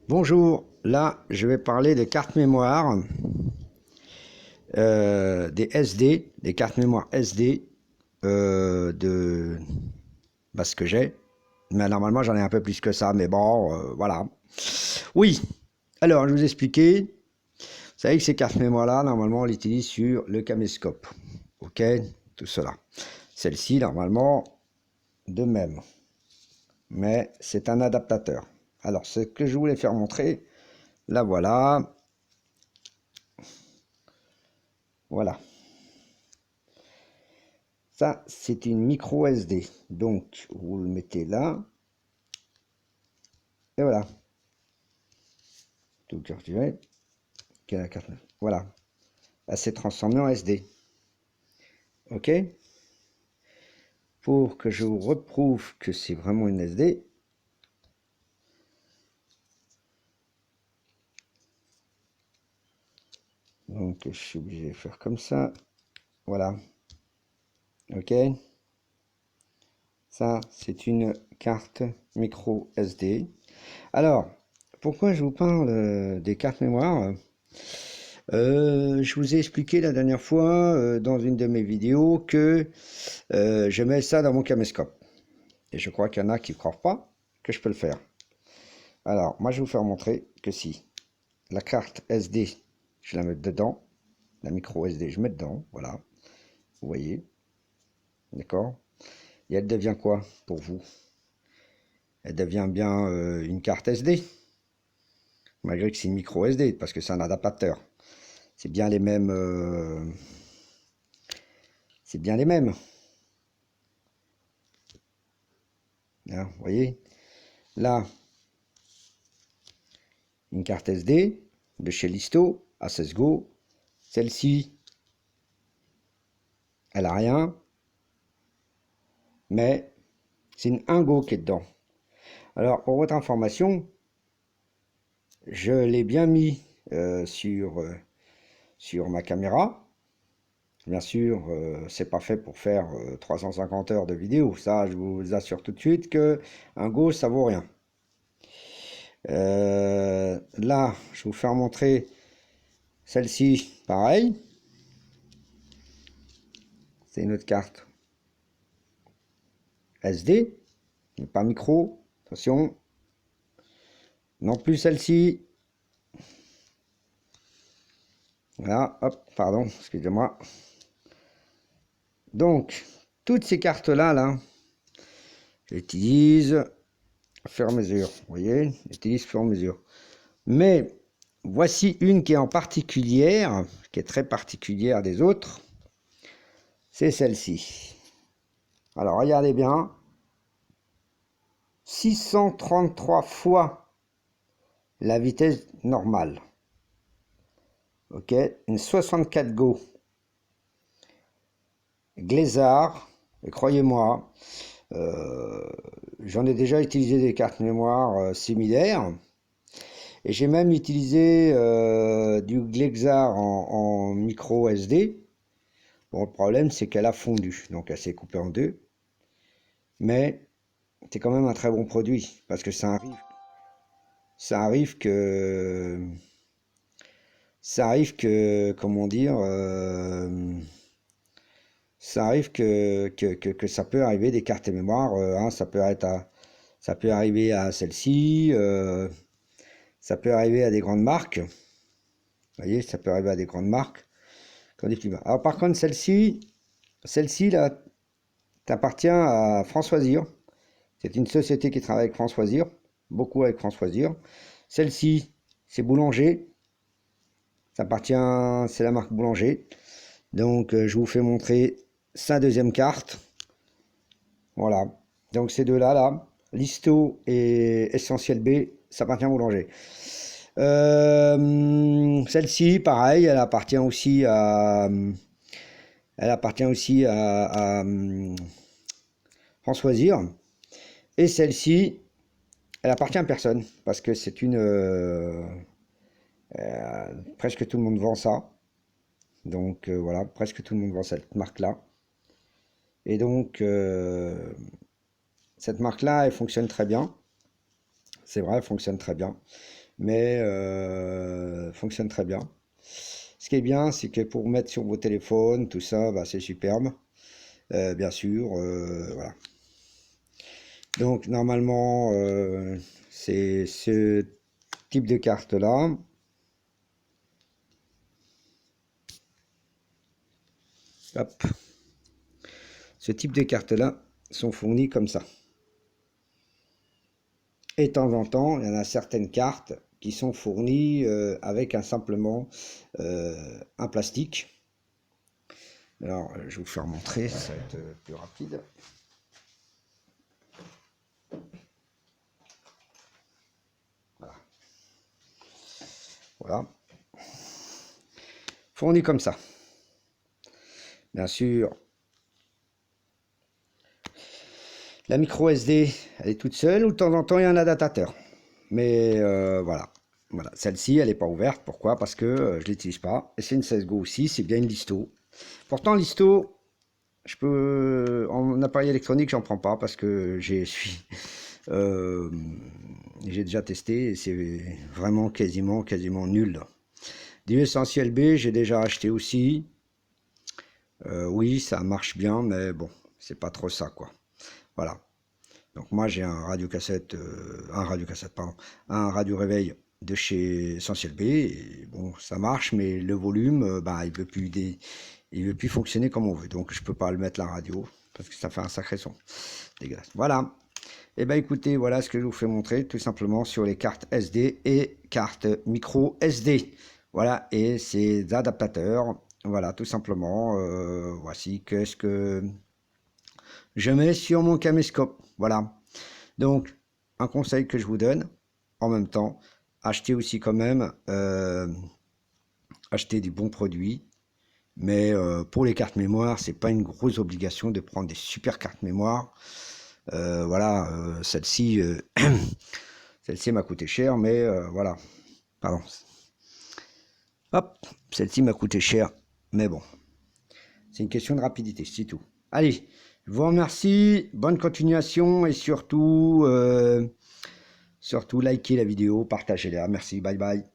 Bonjour, là je vais parler des cartes mémoire, des SD, des cartes mémoire SD de ce que j'ai. Mais normalement j'en ai un peu plus que ça, mais bon, voilà. Oui, alors je vous expliquer. Vous savez que ces cartes mémoire là, normalement on l'utilise sur le caméscope. Ok, tout cela. Celle-ci, normalement, de même. Mais c'est un adaptateur. Alors ce que je voulais faire montrer, là voilà. Voilà. Ça, c'est une micro SD. Donc, vous le mettez là. Et voilà. Tout retiré. Voilà. Là, c'est transformé en SD. OK. Pour que je vous reprouve que c'est vraiment une SD. Donc, je suis obligé de faire comme ça. Voilà. OK. Ça, c'est une carte micro SD. Alors, pourquoi je vous parle des cartes mémoire? Je vous ai expliqué la dernière fois dans une de mes vidéos que je mets ça dans mon caméscope. Et je crois qu'il y en a qui ne croient pas que je peux le faire. Alors, moi je vais vous faire montrer que si la carte SD, je la mets dedans, la micro SD, je mets dedans, voilà, vous voyez, d'accord. Et elle devient quoi pour vous? Elle devient bien une carte SD, malgré que c'est une micro SD, parce que c'est un adaptateur. C'est bien les mêmes. C'est bien les mêmes. Hein, vous voyez. Là, une carte SD de chez Listo, A16Go. Celle-ci, elle a rien, mais c'est une 1Go qui est dedans. Alors, pour votre information, je l'ai bien mis sur ma caméra. Bien sûr, c'est pas fait pour faire 350 heures de vidéo. Ça, je vous assure tout de suite que un Go, ça vaut rien. Là, je vais vous faire montrer celle-ci, pareil. C'est une autre carte SD, mais pas micro. Attention. Non plus celle-ci. Voilà, hop, pardon, excusez-moi. Donc, toutes ces cartes-là, j'utilise fur et à mesure. Vous voyez, j'utilise fur et à mesure. Mais voici une qui est en particulière, qui est très particulière des autres. C'est celle-ci. Alors, regardez bien. 633 fois la vitesse normale. Ok, une 64 Go. Glézard, croyez-moi, j'en ai déjà utilisé des cartes mémoire similaires. Et j'ai même utilisé du Glexar en micro SD. Bon, le problème, c'est qu'elle a fondu, donc elle s'est coupée en deux. Mais c'est quand même un très bon produit, parce que ça arrive que, comment dire, ça arrive que ça peut arriver des cartes mémoire, hein, ça peut arriver à celle-ci, ça peut arriver à des grandes marques. Vous voyez, ça peut arriver à des grandes marques. Alors par contre, celle-ci là, t'appartient à Françoisir. C'est une société qui travaille avec Françoisir, beaucoup avec Françoisir. Celle-ci, c'est Boulanger. Ça appartient, c'est la marque Boulanger. Donc, je vous fais montrer sa deuxième carte. Voilà. Donc, ces deux-là, Listo et Essentiel B, ça appartient à Boulanger. Celle-ci, pareil, elle appartient aussi à Françoisir. Et celle-ci, elle appartient à personne parce que c'est une presque tout le monde vend ça. Donc voilà, presque tout le monde vend cette marque-là. Et donc cette marque-là, elle fonctionne très bien. C'est vrai, elle fonctionne très bien. mais fonctionne très bien. Ce qui est bien, c'est que pour mettre sur vos téléphones, tout ça, bah, c'est superbe. Bien sûr, voilà. Donc normalement, c'est ce type de carte là. Hop. Ce type de cartes là sont fournies comme ça. Et de temps en temps, il y en a certaines cartes qui sont fournies avec simplement un plastique. Alors, je vais vous faire montrer, ça va être plus rapide. Voilà. Voilà. Fourni comme ça. Bien sûr, la micro SD, elle est toute seule, ou de temps en temps, il y a un adaptateur. Mais voilà. Voilà. Celle-ci, elle n'est pas ouverte. Pourquoi? Parce que je ne l'utilise pas. Et c'est une CSGO aussi, c'est bien une Listo. Pourtant, Listo, je peux, en appareil électronique, j'en prends pas parce que j'ai déjà testé et c'est vraiment quasiment nul. Du essentiel B, j'ai déjà acheté aussi. Oui, ça marche bien, mais bon, c'est pas trop ça, quoi. Voilà. Donc moi, j'ai un radiocassette, pardon, un radio réveil de chez Essentiel B. Et bon, ça marche, mais le volume, bah, il veut plus fonctionner comme on veut. Donc je peux pas le mettre la radio parce que ça fait un sacré son. Dégueulasse. Voilà. Et ben écoutez, voilà ce que je vous fais montrer tout simplement sur les cartes SD et cartes micro SD. Voilà, et ces adaptateurs. Voilà, tout simplement. Voici qu'est-ce que je mets sur mon caméscope. Voilà. Donc, un conseil que je vous donne, en même temps, achetez aussi quand même, achetez du bon produit. Mais pour les cartes mémoire, c'est pas une grosse obligation de prendre des super cartes mémoire. Voilà, celle-ci, celle-ci m'a coûté cher, mais voilà. Pardon. Hop, celle-ci m'a coûté cher, mais bon. C'est une question de rapidité, c'est tout. Allez, je vous remercie, bonne continuation et surtout, likez la vidéo, partagez-la. Merci, bye bye.